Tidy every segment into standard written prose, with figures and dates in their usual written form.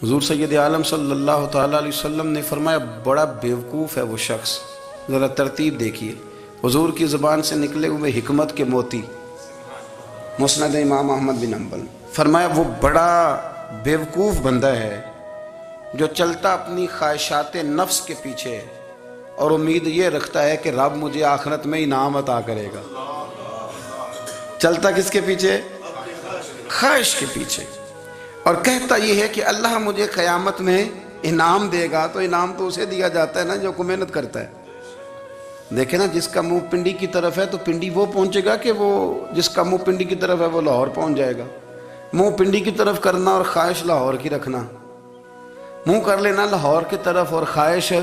حضور سید عالم صلی اللہ تعالیٰ علیہ وسلم نے فرمایا بڑا بیوقوف ہے وہ شخص، ذرا ترتیب دیکھیے، حضور کی زبان سے نکلے ہوئے حکمت کے موتی، مسند امام احمد بن حنبل، فرمایا وہ بڑا بیوقوف بندہ ہے جو چلتا اپنی خواہشات نفس کے پیچھے اور امید یہ رکھتا ہے کہ رب مجھے آخرت میں انعام عطا کرے گا۔ چلتا کس کے پیچھے؟ خواہش کے پیچھے، اور کہتا یہ ہے کہ اللہ مجھے قیامت میں انعام دے گا، تو انعام تو اسے دیا جاتا ہے نا جو کو محنت کرتا ہے۔ دیکھیں نا، جس کا منہ پنڈی کی طرف ہے تو پنڈی وہ پہنچے گا کہ وہ جس کا منہ پنڈی کی طرف ہے وہ لاہور پہنچ جائے گا۔ منہ پنڈی کی طرف کرنا اور خواہش لاہور کی رکھنا، منہ کر لینا لاہور کی طرف اور خواہش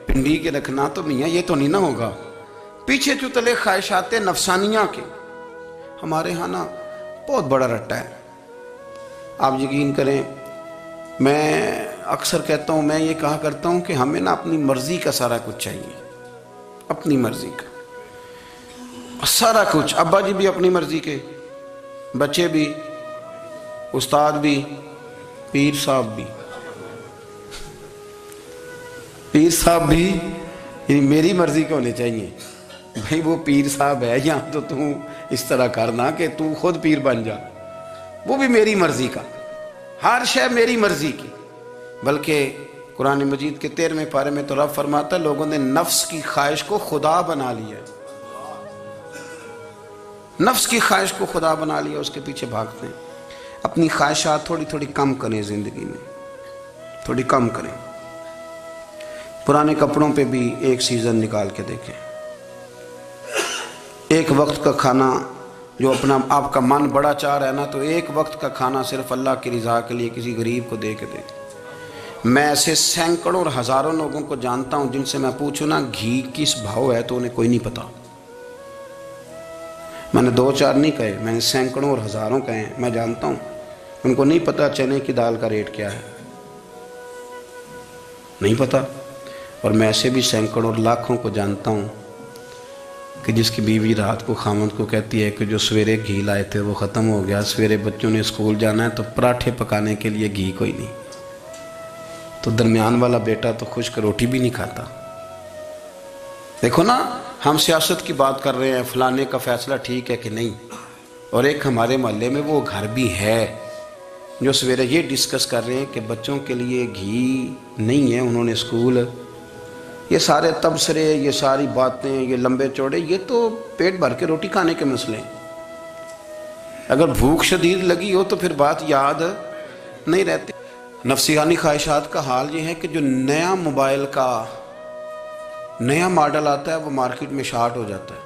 پنڈی کے رکھنا، تو میاں یہ تو نہیں نہ ہوگا۔ پیچھے جو تلے خواہشات نفسانیہ کے ہمارے ہاں نا بہت بڑا رٹا ہے۔ آپ یقین کریں، میں اکثر کہتا ہوں، میں یہ کہا کرتا ہوں کہ ہمیں نا اپنی مرضی کا سارا کچھ چاہیے، اپنی مرضی کا سارا کچھ۔ ابا جی بھی اپنی مرضی کے، بچے بھی، استاد بھی، پیر صاحب بھی، پیر صاحب بھی یعنی میری مرضی کے ہونے چاہیے۔ بھائی وہ پیر صاحب ہے یا تو اس طرح کرنا کہ تو خود پیر بن جا، وہ بھی میری مرضی کا، ہر شے میری مرضی کی۔ بلکہ قرآن مجید کے 13ویں پارے میں تو رب فرماتا ہے لوگوں نے نفس کی خواہش کو خدا بنا لیا، نفس کی خواہش کو خدا بنا لیا، اس کے پیچھے بھاگتے ہیں۔ اپنی خواہشات تھوڑی تھوڑی کم کریں، زندگی میں تھوڑی کم کریں۔ پرانے کپڑوں پہ بھی ایک سیزن نکال کے دیکھیں۔ ایک وقت کا کھانا جو اپنا آپ کا من بڑا چاہ رہا ہے نا، تو ایک وقت کا کھانا صرف اللہ کی رضا کے لیے کسی غریب کو دے کے دیکھیں۔ میں ایسے سینکڑوں اور ہزاروں لوگوں کو جانتا ہوں جن سے میں پوچھوں نا گھی کس بھاؤ ہے تو انہیں کوئی نہیں پتا۔ میں نے 2-4 نہیں کہے، میں نے سینکڑوں اور ہزاروں کہے ہیں، میں جانتا ہوں ان کو نہیں پتا چنے کی دال کا ریٹ کیا ہے، نہیں پتا۔ اور میں ایسے بھی سینکڑوں اور لاکھوں کو جانتا ہوں کہ جس کی بیوی رات کو خامند کو کہتی ہے کہ جو سویرے گھی لائے تھے وہ ختم ہو گیا، سویرے بچوں نے اسکول جانا ہے تو پراٹھے پکانے کے لیے گھی کوئی نہیں، تو درمیان والا بیٹا تو خشک روٹی بھی نہیں کھاتا۔ دیکھو نا، ہم سیاست کی بات کر رہے ہیں، فلانے کا فیصلہ ٹھیک ہے کہ نہیں، اور ایک ہمارے محلے میں وہ گھر بھی ہے جو سویرے یہ ڈسکس کر رہے ہیں کہ بچوں کے لیے گھی نہیں ہے، انہوں نے اسکول، یہ سارے تبصرے، یہ ساری باتیں، یہ لمبے چوڑے، یہ تو پیٹ بھر کے روٹی کھانے کے مسئلے ہیں۔ اگر بھوک شدید لگی ہو تو پھر بات یاد نہیں رہتی۔ نفسیانی خواہشات کا حال یہ ہے کہ جو نیا موبائل کا نیا ماڈل آتا ہے وہ مارکیٹ میں شارٹ ہو جاتا ہے۔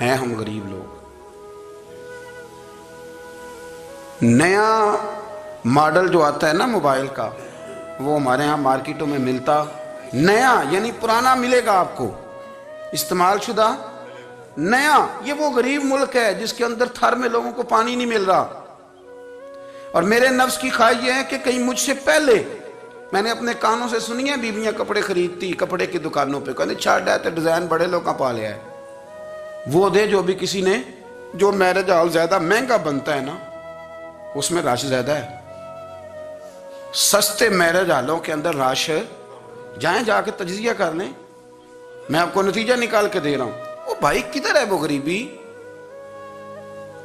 ہیں ہم غریب لوگ، نیا ماڈل جو آتا ہے نا موبائل کا، وہ ہمارے ہاں مارکیٹوں میں ملتا نیا، یعنی پرانا ملے گا آپ کو، استعمال شدہ نیا۔ یہ وہ غریب ملک ہے جس کے اندر تھر میں لوگوں کو پانی نہیں مل رہا۔ اور میرے نفس کی خواہش یہ ہے کہ کہیں مجھ سے پہلے، میں نے اپنے کانوں سے سنی ہے بیویاں کپڑے خریدتی کپڑے کی دکانوں پہ، کہنے چھاڑ ہے تو ڈیزائن بڑے لوگوں پا لیا ہے، وہ دے جو بھی کسی نے، جو میرج ہال زیادہ مہنگا بنتا ہے نا اس میں رش زیادہ ہے۔ سستے میرج ہالوں کے اندر رش، جائیں جا کے تجزیہ کر لیں، میں آپ کو نتیجہ نکال کے دے رہا ہوں۔ وہ بھائی کدھر ہے وہ غریبی،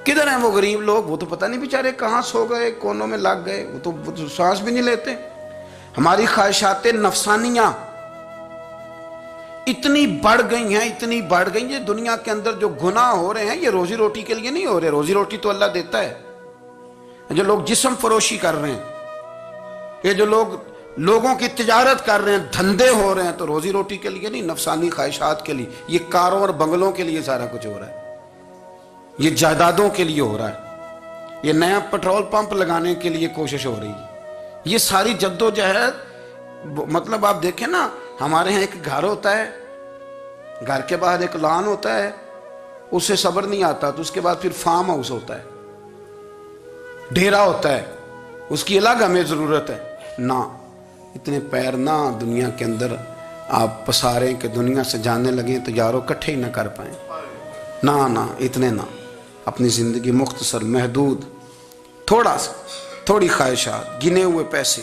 کدھر ہیں وہ غریب لوگ؟ وہ تو پتہ نہیں بیچارے کہاں سو گئے، کونوں میں لگ گئے، وہ تو سانس بھی نہیں لیتے۔ ہماری خواہشات نفسانیہ اتنی بڑھ گئی ہیں، اتنی بڑھ گئی ہیں، دنیا کے اندر جو گناہ ہو رہے ہیں یہ روزی روٹی کے لیے نہیں ہو رہے، روزی روٹی تو اللہ دیتا ہے۔ جو لوگ جسم فروشی کر رہے ہیں، یہ جو لوگ لوگوں کی تجارت کر رہے ہیں، دھندے ہو رہے ہیں، تو روزی روٹی کے لیے نہیں، نفسانی خواہشات کے لیے۔ یہ کاروں اور بنگلوں کے لیے سارا کچھ ہو رہا ہے، یہ جائیدادوں کے لیے ہو رہا ہے، یہ نیا پیٹرول پمپ لگانے کے لیے کوشش ہو رہی ہے۔ یہ ساری جد و جہد، مطلب آپ دیکھیں نا، ہمارے ہاں ایک گھر ہوتا ہے، گھر کے باہر ایک لان ہوتا ہے، اس سے صبر نہیں آتا تو اس کے بعد پھر فارم ہاؤس ہوتا ہے، ڈیرا ہوتا ہے، اس کی الگ ہمیں ضرورت ہے نا۔ اتنے پیر نہ دنیا کے اندر آپ پساریں کہ دنیا سے جانے لگیں تو یارو کٹھے ہی نہ کر پائیں، نہ اتنے نہ۔ اپنی زندگی مختصر، محدود، تھوڑا سا، تھوڑی خواہشات، گنے ہوئے پیسے،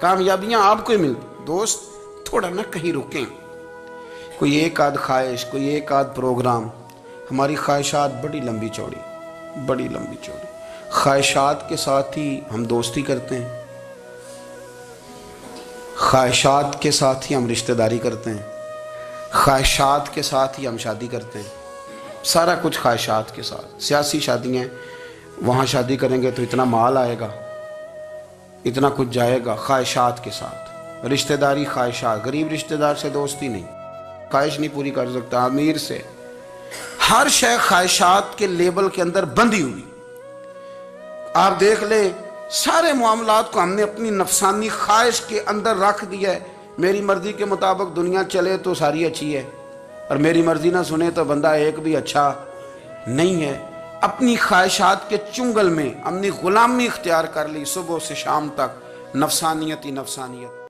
کامیابیاں آپ کو ہی ملتی. دوست تھوڑا نہ کہیں رکیں. کوئی ایک آدھ خواہش، کوئی ایک آدھ پروگرام. ہماری خواہشات بڑی لمبی چوڑی، بڑی لمبی چوڑی. خواہشات کے ساتھ ہی ہم دوستی کرتے ہیں، خواہشات کے ساتھ ہی ہم رشتہ داری کرتے ہیں، خواہشات کے ساتھ ہی ہم شادی کرتے ہیں. سارا کچھ خواہشات کے ساتھ. سیاسی شادیاں، وہاں شادی کریں گے تو اتنا مال آئے گا، اتنا کچھ جائے گا. خواہشات کے ساتھ رشتہ داری، خواہشات. غریب رشتہ دار سے دوستی نہیں، خواہش نہیں پوری کر سکتا. امیر سے. ہر شے خواہشات کے لیبل کے اندر بندھی ہوئی. آپ دیکھ لیں سارے معاملات کو ہم نے اپنی نفسانی خواہش کے اندر رکھ دیا ہے. میری مرضی کے مطابق دنیا چلے تو ساری اچھی ہے، اور میری مرضی نہ سنے تو بندہ ایک بھی اچھا نہیں ہے. اپنی خواہشات کے چنگل میں ہم نے غلامی اختیار کر لی. صبح سے شام تک نفسانیت ہی نفسانیت.